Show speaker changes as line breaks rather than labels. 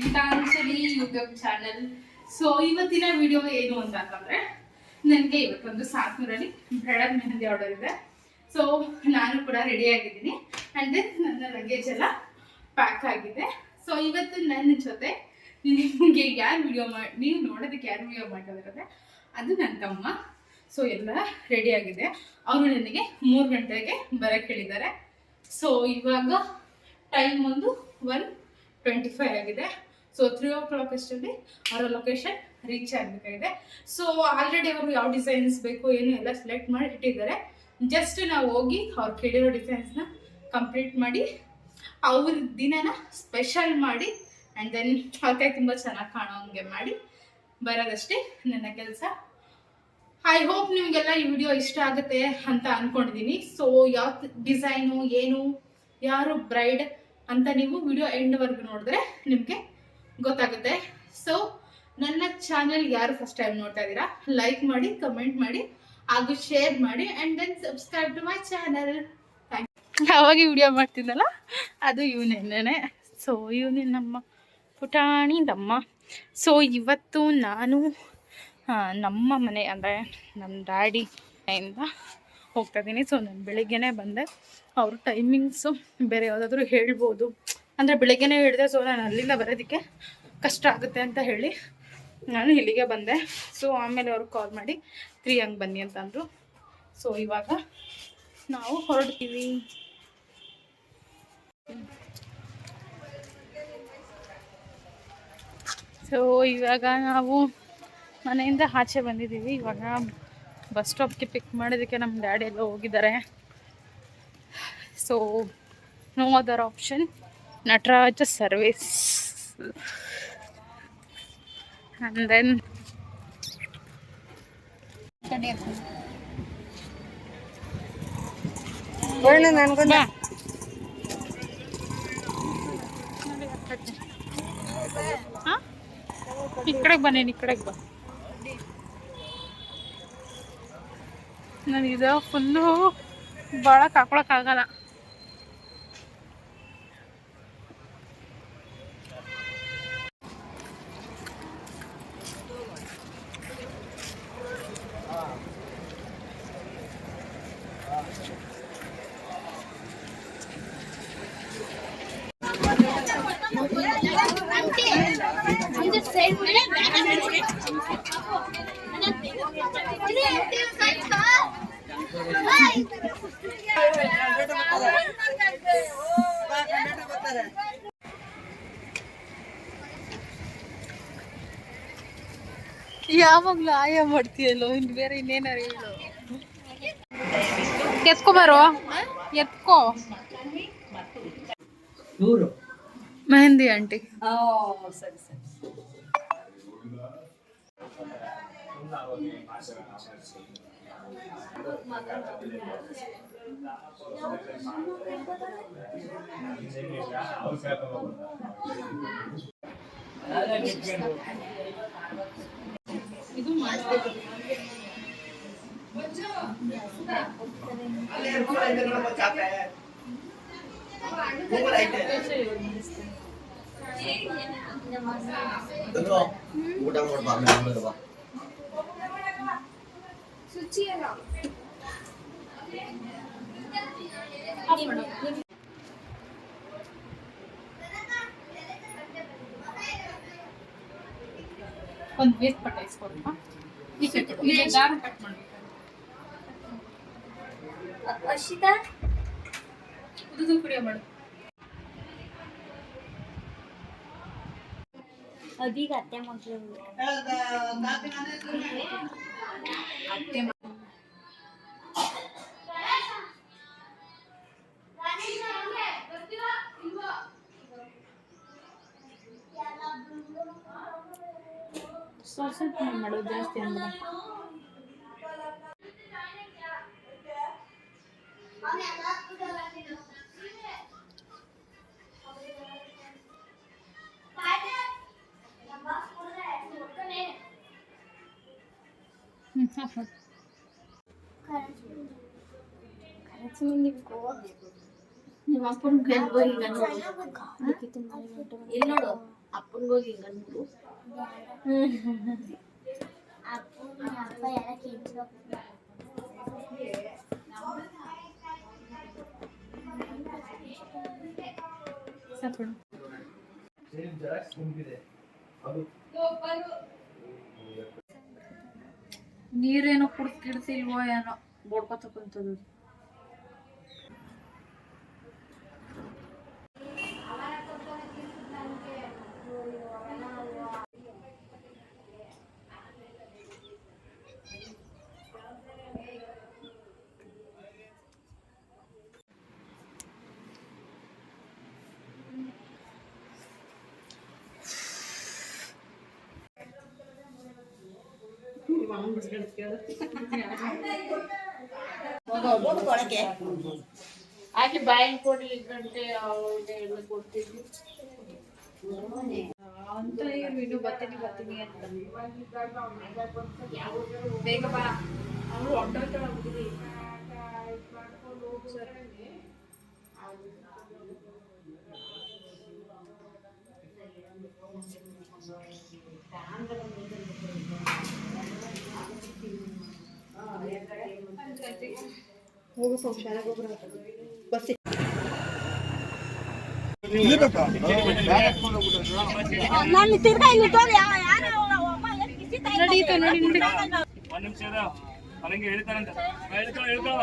Geetanjali YouTube channel. So ಇವತ್ತಿನ video ಏನು ಅಂತಂದ್ರೆ, ನನಗೆ ಇವತ್ತೊಂದು 700 ಬ್ರೈಡಲ್ ಮೆಹಂದಿ ಆರ್ಡರ್ ಇದೆ. ಸೊ ನಾನು ಕೂಡ ರೆಡಿ ಆಗಿದ್ದೀನಿ ಆ್ಯಂಡ್ ದೆನ್ ನನ್ನ ಲಗೇಜ್ ಎಲ್ಲ ಪ್ಯಾಕ್ ಆಗಿದೆ. ಸೊ ಇವತ್ತು ನನ್ನ ಜೊತೆ ನಿಮಗೆ ನೀವು ನೋಡೋದಕ್ಕೆ ಯಾರು ವಿಡಿಯೋ ಮಾಡ್ತಿದ್ರೆ ಅದು ನನ್ನ ತಮ್ಮ. ಸೊ ಎಲ್ಲ ರೆಡಿ ಆಗಿದೆ. ಅವರು ನನಗೆ 3 ಗಂಟೆಗೆ ಬರೋಕ್ಕೆ ಹೇಳಿದ್ದಾರೆ. ಸೊ ಇವಾಗ ಟೈಮ್ ಒಂದು 1:25 ಆಗಿದೆ. ಸೊ 3 o'clock ಅಷ್ಟರಲ್ಲಿ ಅವರ ಲೊಕೇಶನ್ ರೀಚ್ ಆಗಬೇಕಾಗಿದೆ. ಸೊ ಆಲ್ರೆಡಿ ಅವರು ಯಾವ ಡಿಸೈನ್ಸ್ ಬೇಕು ಏನು ಎಲ್ಲ ಸೆಲೆಕ್ಟ್ ಮಾಡಿ ಇಟ್ಟಿದ್ದಾರೆ. ಜಸ್ಟ್ ನಾವು ಹೋಗಿ ಅವ್ರು ಕೇಳಿರೋ ಡಿಸೈನ್ಸ್ನ ಕಂಪ್ಲೀಟ್ ಮಾಡಿ ಅವ್ರ ದಿನನ ಸ್ಪೆಷಲ್ ಮಾಡಿ ಆ್ಯಂಡ್ ದೆನ್ ಅವ್ರ ಕೈ ತುಂಬ ಚೆನ್ನಾಗಿ ಕಾಣೋ ಹಂಗೆ ಮಾಡಿ ಬರೋದಷ್ಟೇ ನನ್ನ ಕೆಲಸ. ಐ ಹೋಪ್ ನಿಮಗೆಲ್ಲ ಈ ವಿಡಿಯೋ ಇಷ್ಟ ಆಗುತ್ತೆ ಅಂತ ಅಂದ್ಕೊಂಡಿದ್ದೀನಿ. ಸೊ ಯಾವ ಡಿಸೈನು ಏನು ಯಾರು ಬ್ರೈಡ್ ಅಂತ ನೀವು ವಿಡಿಯೋ ಎಂಡ್ವರೆಗೂ ನೋಡಿದ್ರೆ ನಿಮಗೆ ಗೊತ್ತಾಗುತ್ತೆ. ಸೊ ನನ್ನ ಚಾನಲ್ ಯಾರು ಫಸ್ಟ್ ಟೈಮ್ ನೋಡ್ತಾ ಇದ್ದೀರಾ ಲೈಕ್ ಮಾಡಿ, ಕಮೆಂಟ್ ಮಾಡಿ ಹಾಗೂ ಶೇರ್ ಮಾಡಿ and then subscribe to my channel. ಯಾವಾಗ ವಿಡಿಯೋ ಮಾಡ್ತಿದ್ದಲ್ಲ ಅದು ಇವನೇನೆ. ಸೊ ಇವನೇ ನಮ್ಮ ಪುಟಾಣಿ ದಮ್ಮ. ಸೊ ಇವತ್ತು ನಾನು ನಮ್ಮ ಮನೆ ಅಂದರೆ ನಮ್ಮ ಡ್ಯಾಡಿ ಮನೆಯಿಂದ ಹೋಗ್ತಾ ಇದ್ದೀನಿ. ಸೊ ನಾನು ಬೆಳಿಗ್ಗೆನೇ ಬಂದೆ. ಅವರು ಟೈಮಿಂಗ್ಸು ಬೇರೆ ಯಾವುದಾದ್ರೂ ಹೇಳ್ಬೋದು ಅಂದರೆ ಬೆಳಗ್ಗೆನೇ ಹೇಳಿದೆ. ಸೊ ನಾನು ಅಲ್ಲಿಂದ ಬರೋದಕ್ಕೆ ಕಷ್ಟ ಆಗುತ್ತೆ ಅಂತ ಹೇಳಿ ನಾನು ಇಲ್ಲಿಗೆ ಬಂದೆ. ಸೊ ಆಮೇಲೆ ಅವ್ರಿಗೆ ಕಾಲ್ ಮಾಡಿ 3 ಹಂಗೆ ಬನ್ನಿ ಅಂತ ಅಂದರು. ಸೊ ಇವಾಗ ನಾವು ಹೊರಡ್ತೀವಿ. ಸೊ ಇವಾಗ ನಾವು ಮನೆಯಿಂದ ಆಚೆ ಬಂದಿದ್ದೀವಿ. ಇವಾಗ ಬಸ್ ಸ್ಟಾಪ್ಗೆ ಪಿಕ್ ಮಾಡೋದಕ್ಕೆ ನಮ್ಮ ಡ್ಯಾಡಿ ಎಲ್ಲ ಹೋಗಿದ್ದಾರೆ. So no other option, Nataraja service. And then ಈ ಕಡೆಗೆ ಬನ್ನಿ, ಈ ಕಡೆಗೆ ಬಾ. ನನಗಿದು ಫುಲ್ಲು ಭಾಳ ಹಾಕೊಳಕ್ಕಾಗಲ್ಲ. ಯಾವಾಗ್ಲೂ ಆಯ ಮಾಡ್ತೀಯಲ್ಲೋ, ಇನ್ನು ಬೇರೆ ಇನ್ನೇನಾರು ಹೇಳು. ಎತ್ಕೊ ಬರೋ, ಎತ್ಕೋ. ಮೆಹಂದಿ ಆಂಟಿ. ಸರಿ ಸರಿ. ಇದು ಮಾಡಬೇಕು.
ಊಟ ಮಾಡ್ಬಾ
ಸುಚಿ ಅಲ್ಲ ಒಂದು ವೇಸ್ಟ್ ಪಟ್ಟ ಇಸ್ಕೊಡಪ್ಪ. ಈ ದಾರ ಕಟ್ ಮಾಡಬೇಕು. ಅರ್ಷಿತಾ ಉದುದು ಕುಡಿಯೋ ಮಾಡು.
ಅದೀಗ ಅತ್ತೆ ಮಕ್ಕಳು
ಅತ್ತೆ
ಸ್ವಲ್ಪ ಮಾಡೋದು ಜಾಸ್ತಿ ಅಂದ್ರೆ
ನಿಮ್ಮ ಅಪ್ಪನ ಕೈ ಬರೀ ನಾನು
ನೋಡು ಅಪ್ಪಂಗೋಗಿ ಹಿಂಗಂದ್ರು
ಅಪ್ಪ ಎಲ್ಲ ಕಿಂಚು
ಸಾಕು ನೀರೇನೋ ಕುಡ್ತಿಡ್ತಿಲ್ವೋ ಏನೋ ಬೋಡ್ಕೊತ ಕುಂತದ ಆಕೆ ಬಾಯಿ ಕೊಡಿ ಗಂಟೆ ಎಲ್ಲ ಕೊಡ್ತಿದ್ವಿ ಅಂತ ಇನ್ನು ಬರ್ತೀನಿ ಅಂತ ಬೇಗ ಬಾ ಅವರು ಹೊಂಟೋಗ್ತಾಳೆ ಹೋಗು ಸಂಸಾರ ಗೊಬ್ಬರ ಬಸ್
ನಾನು ತಿರ್ಗಾ ಇಲ್ಲಿ ತೋರಿ
ನಡೀತು ನೋಡಿ
ಒಂದ್ ನಿಮಿಷ ಹಂಗೆ ಹೇಳ್ತಾರಂತ ಹೇಳ್ಕೊಳ